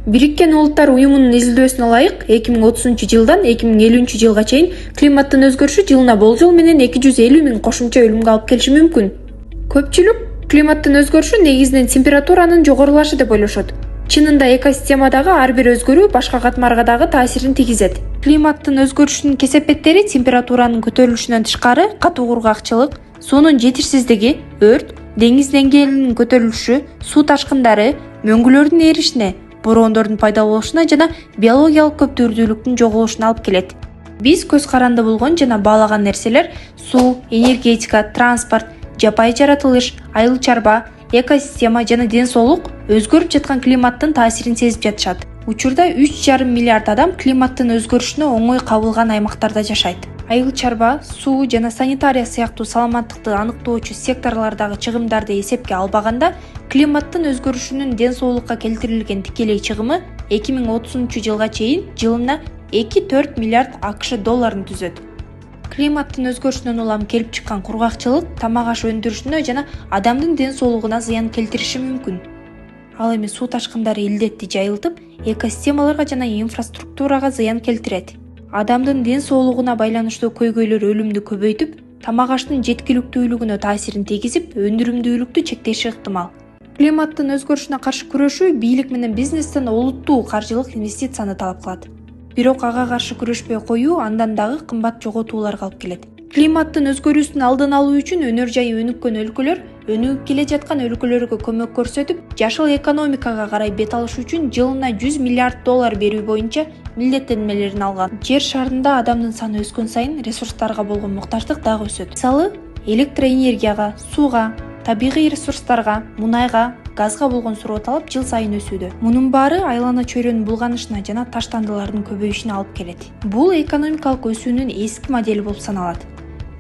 Бириккен Улуттар Уюмунун изилдөөсүнө ылайык 2030-жылдан 2050-жылга чейин климаттын өзгөрүшү жылына болжол менен 250 000 кошумча өлүмгө алып келиши мүмкүн. Көпчүлүк климаттын өзгөрүшү негизинен температуранын жогорулашы деп ойлошот. Чынында экосистемадагы ар бир өзгөрүү башка катмарга дагы таасирин тийгизет. Климаттын өзгөрүшүнүн кесепеттери температуранын көтөрүлүшүнөн тышкары катуу кургакчылык, суунун жетишсиздиги, өрт, деңиз деңгээлинин көтөрүлүшү, суу ташкындары, мөңгүлөрдүн эришине, бороондордун пайда болушуна жана биологиялык көптүрдүүлүктүн жоголушуна алып келет. Биз көз каранды болгон жана баалаган нерселер суу, энергетика, транспорт, жапайы жаратылыш, айыл чарба, экосистема жана ден соолук өзгөрүп жаткан климаттын таасирин сезип жатышат. Учурда 3,5 миллиард адам климаттын өзгөрүшүнө оңой кабылган аймактарда жашайт. Айыл чарба, суу жана санитария сыяктуу саламаттыкты аныктоочу секторлордогу чыгымдарды эсепке албаганда, климаттын өзгөрүшүнүн ден соолукка келтирилген тикелей чыгымы 2030-жылга чейин жылына 2-4 миллиард АКШ долларын түзөт. Климаттын өзгөрүшүнөн улам келип чыккан кургакчылык тамак аш өндүрүшүнө жана адамдын ден соолугуна зыян келтириши мүмкүн. Ал эми суу ташкындары илдетти жайылтып, экосистемаларга жана инфраструктурага зыян келтирет. Адамдын ден соолугуна байланыштуу көйгөйлөр өлүмдү көбөйтүп, тамак аштын жеткиликтүүлүгүнө таасирин тийгизип, өндүрүмдүүлүктү чектеши ыктымал. Климаттын өзгөрүшүнө каршы күрөшүү бийлик менен бизнестен олуттуу каржылык инвестицияны талап кылат. Бирок ага каршы күрөшпөй коюу андан дагы кымбат жоготууларга алып келет. Климаттын өзгөрүүсүн алдын алуу үчүн өнөр жайы өнүккөн өлкөлөр өнүгүп келе жаткан өлкөлөргө көмөк көрсөтүп, жашыл экономикага карай бет алыш үчүн жылына 100 миллиард доллар берүү боюнча милдеттенмелерин алган. Жер шарында адамдын саны өскөн сайын ресурстарга болгон муктаждык дагы өсөт. Мисалы, электроэнергияга, сууга, табигый ресурстарга, мунайга, газга болгон суроо талап жыл сайын өсүүдө. Мунун баары айлана чөйрөнүн булганышына жана таштандылардын көбөйүшүнө алып келет. Бул экономикалык өсүүнүн эски модели болуп саналат.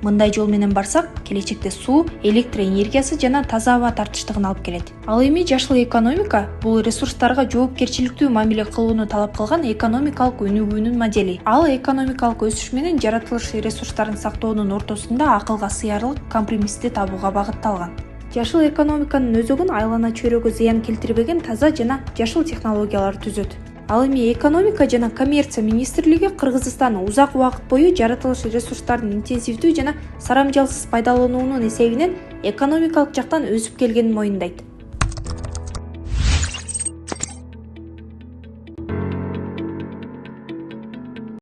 Мындай жол менен барсак, келечекте суу, электроэнергиясы жана таза аба тартыштыгын алып келет. Ал эми жашыл экономика бул ресурстарга жоопкерчиликтүү мамиле кылууну талап кылган экономикалык өнүгүүнүн модели. Ал экономикалык өсүш менен жаратылыш ресурстарын сактоонун ортосунда акылга сыярлык компромиссти табууга багытталган. Жашыл экономиканын өзөгүн айлана чөйрөгө зыян келтирбеген таза жана жашыл технологиялар түзөт. Ал эми экономика жана коммерция министрлиги Кыргызстан узак убакыт бою жаратылыш ресурстарын интенсивдүү жана сарамжалсыз пайдалануунун эсебинен экономикалык жактан өсүп келгенин моюндайт.